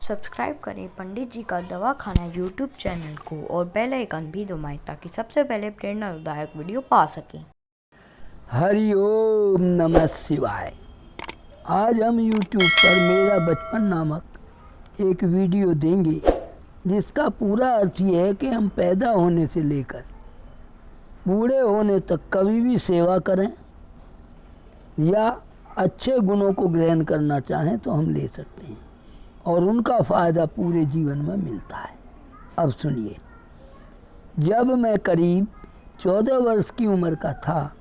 Subscribe करें पंडित जी का दवाखाना यूट्यूब चैनल को और बेल आइकन भी दबाएं ताकि सबसे पहले प्रेरणादायक वीडियो पा सकें। हरि ओम नमः शिवाय। आज हम यूट्यूब पर मेरा बचपन नामक एक वीडियो देंगे जिसका पूरा अर्थ ये है कि हम पैदा होने से लेकर बूढ़े होने तक कभी भी सेवा करें या अच्छे गुणों को ग्रहण करना चाहें तो हम ले सकते हैं और उनका फ़ायदा पूरे जीवन में मिलता है। अब सुनिए, जब मैं करीब 14 वर्ष की उम्र का था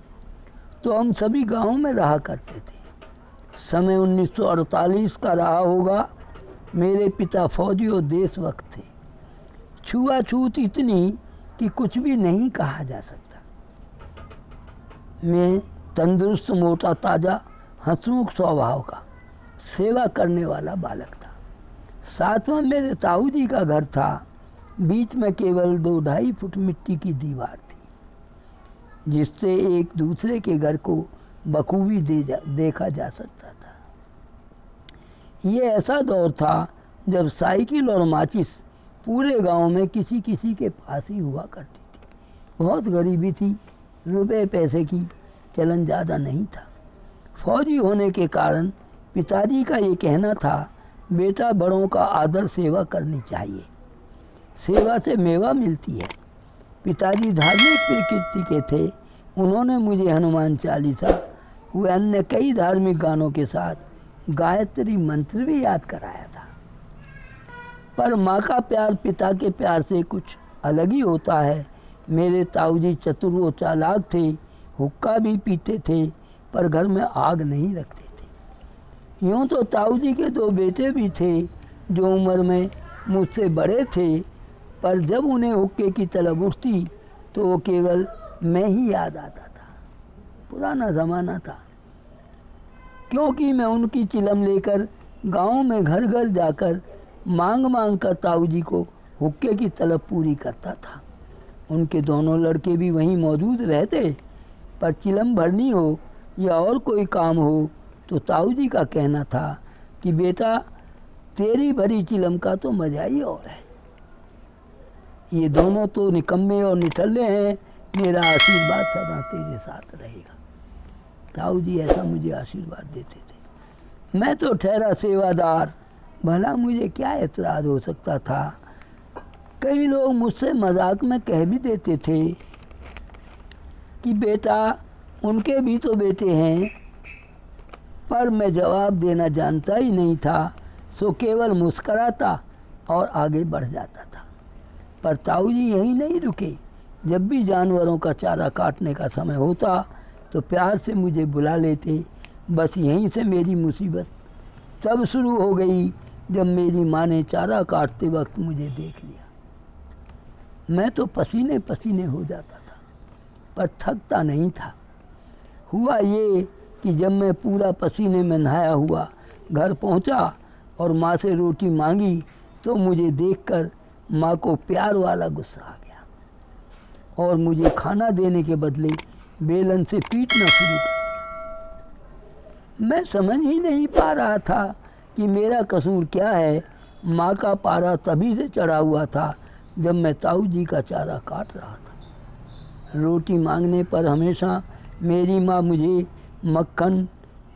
तो हम सभी गांव में रहा करते थे। समय 1948 का रहा होगा। मेरे पिता फौजी और देशभक्त थे। छुआछूत इतनी कि कुछ भी नहीं कहा जा सकता। मैं तंदुरुस्त, मोटा ताज़ा, हंसमुख स्वभाव का सेवा करने वाला बालक था। साथ में मेरे ताऊ जी का घर था। बीच में केवल 2-2.5 फुट मिट्टी की दीवार थी जिससे एक दूसरे के घर को बखूबी देखा जा सकता था। ये ऐसा दौर था जब साइकिल और माचिस पूरे गांव में किसी किसी के पास ही हुआ करती थी। बहुत गरीबी थी, रुपए पैसे की चलन ज़्यादा नहीं था। फौजी होने के कारण पिताजी का ये कहना था, बेटा बड़ों का आदर सेवा करनी चाहिए, सेवा से मेवा मिलती है। पिताजी धार्मिक प्रकृति के थे। उन्होंने मुझे हनुमान चालीसा व अन्य कई धार्मिक गानों के साथ गायत्री मंत्र भी याद कराया था। पर माँ का प्यार पिता के प्यार से कुछ अलग ही होता है। मेरे ताऊजी चतुर व चालाक थे। हुक्का भी पीते थे पर घर में आग नहीं रखते थे। यूँ तो ताऊजी के 2 बेटे भी थे जो उम्र में मुझसे बड़े थे, पर जब उन्हें हुक्के की तलब उठती तो वो केवल मैं ही याद आता था। पुराना ज़माना था, क्योंकि मैं उनकी चिलम लेकर गांव में घर घर जाकर मांग मांग कर ताऊजी को हुक्के की तलब पूरी करता था। उनके दोनों लड़के भी वहीं मौजूद रहते, पर चिलम भरनी हो या और कोई काम हो तो ताऊजी का कहना था कि बेटा तेरी भरी चिलम का तो मज़ा ही और है। ये दोनों तो निकम्मे और निठल्ले हैं, मेरा आशीर्वाद सदा तेरे साथ रहेगा। ताऊजी ऐसा मुझे आशीर्वाद देते थे। मैं तो ठहरा सेवादार, भला मुझे क्या एतराज़ हो सकता था। कई लोग मुझसे मजाक में कह भी देते थे कि बेटा उनके भी तो बेटे हैं, पर मैं जवाब देना जानता ही नहीं था, सो केवल मुस्कराता और आगे बढ़ जाता था। पर ताऊजी यहीं नहीं रुके। जब भी जानवरों का चारा काटने का समय होता तो प्यार से मुझे बुला लेते। बस यहीं से मेरी मुसीबत तब शुरू हो गई जब मेरी माँ ने चारा काटते वक्त मुझे देख लिया। मैं तो पसीने पसीने हो जाता था पर थकता नहीं था। हुआ ये कि जब मैं पूरा पसीने में नहाया हुआ घर पहुंचा और माँ से रोटी मांगी तो मुझे देखकर माँ को प्यार वाला गुस्सा आ गया और मुझे खाना देने के बदले बेलन से पीटना शुरू कर दिया। मैं समझ ही नहीं पा रहा था कि मेरा कसूर क्या है। माँ का पारा तभी से चढ़ा हुआ था जब मैं ताऊ जी का चारा काट रहा था। रोटी मांगने पर हमेशा मेरी माँ मुझे मक्खन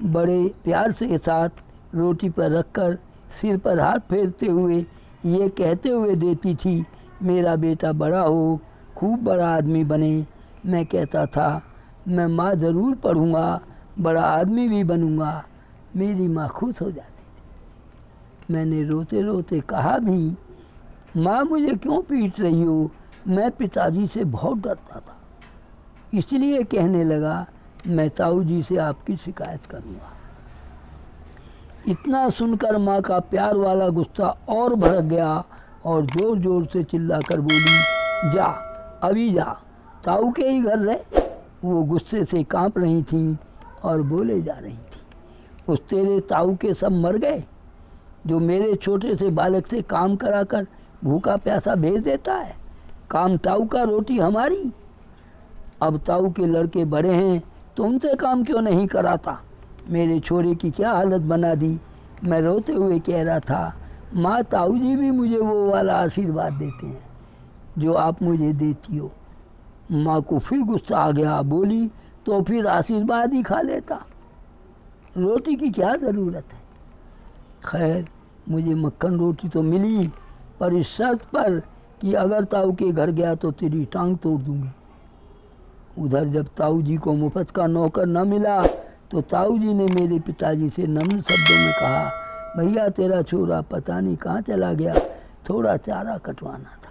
बड़े प्यार से साथ रोटी पर रखकर सिर पर हाथ फेरते हुए ये कहते हुए देती थी, मेरा बेटा बड़ा हो, खूब बड़ा आदमी बने। मैं कहता था, मैं माँ ज़रूर पढ़ूँगा, बड़ा आदमी भी बनूँगा। मेरी माँ खुश हो जाती थी। मैंने रोते रोते कहा भी, माँ मुझे क्यों पीट रही हो? मैं पिताजी से बहुत डरता था, इसलिए कहने लगा मैं ताऊ जी से आपकी शिकायत करूँगा। इतना सुनकर माँ का प्यार वाला गुस्सा और भड़क गया और ज़ोर ज़ोर से चिल्लाकर बोली, जा अभी जा, ताऊ के ही घर रहे। वो गुस्से से कांप रही थीं और बोले जा रही थी, उस तेरे ताऊ के सब मर गए जो मेरे छोटे से बालक से काम कराकर भूखा प्यासा भेज देता है। काम ताऊ का, रोटी हमारी। अब ताऊ के लड़के बड़े हैं तो उनसे काम क्यों नहीं कराता? मेरे छोरे की क्या हालत बना दी। मैं रोते हुए कह रहा था, माँ ताऊ जी भी मुझे वो वाला आशीर्वाद देते हैं जो आप मुझे देती हो। माँ को फिर गुस्सा आ गया, बोली तो फिर आशीर्वाद ही खा लेता, रोटी की क्या ज़रूरत है। खैर मुझे मक्खन रोटी तो मिली, पर इस शर्त पर कि अगर ताऊ के घर गया तो तेरी टांग तोड़ दूंगी। उधर जब ताऊ जी को मुफ्त का नौकर न मिला तो ताऊ जी ने मेरे पिताजी से नम्र शब्दों में कहा, भैया तेरा छोरा पता नहीं कहाँ चला गया, थोड़ा चारा कटवाना था।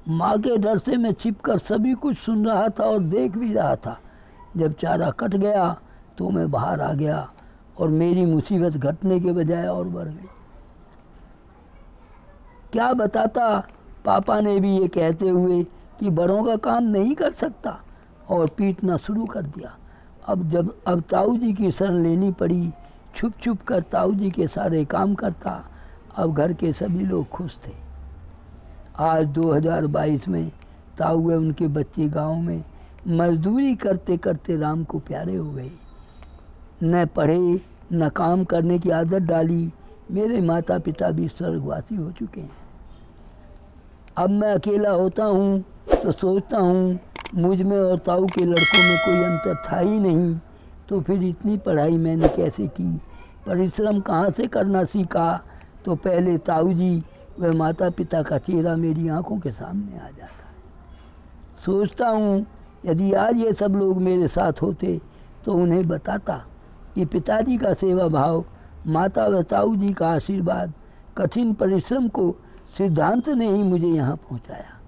माँ के डर से मैं छिपकर सभी कुछ सुन रहा था और देख भी रहा था। जब चारा कट गया तो मैं बाहर आ गया और मेरी मुसीबत घटने के बजाय और बढ़ गई। क्या बताता, पापा ने भी ये कहते हुए कि बड़ों का काम नहीं कर सकता और पीटना शुरू कर दिया। अब ताऊ जी की शरण लेनी पड़ी। छुप छुप कर ताऊ जी के सारे काम करता। अब घर के सभी लोग खुश थे। आज 2022 में ताऊ व उनके बच्चे गांव में मजदूरी करते करते राम को प्यारे हो गए। न पढ़े न काम करने की आदत डाली। मेरे माता पिता भी स्वर्गवासी हो चुके हैं। अब मैं अकेला होता हूँ तो सोचता हूँ मुझ में और ताऊ के लड़कों में कोई अंतर था ही नहीं, तो फिर इतनी पढ़ाई मैंने कैसे की, परिश्रम कहाँ से करना सीखा। तो पहले ताऊ जी व माता पिता का चेहरा मेरी आंखों के सामने आ जाता है। सोचता हूँ यदि आज ये सब लोग मेरे साथ होते तो उन्हें बताता कि पिताजी का सेवा भाव, माता व ताऊ जी का आशीर्वाद, कठिन परिश्रम को सिद्धांत ने ही मुझे यहाँ पहुँचाया।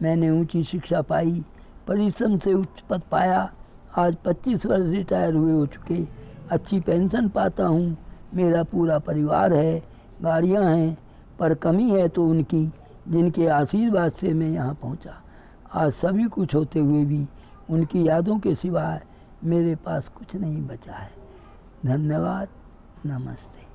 मैंने ऊंची शिक्षा पाई, परिश्रम से उच्च पद पाया। आज 25 वर्ष रिटायर हुए हो चुके, अच्छी पेंशन पाता हूँ। मेरा पूरा परिवार है, गाड़ियाँ हैं, पर कमी है तो उनकी जिनके आशीर्वाद से मैं यहाँ पहुँचा। आज सभी कुछ होते हुए भी उनकी यादों के सिवाय मेरे पास कुछ नहीं बचा है। धन्यवाद, नमस्ते।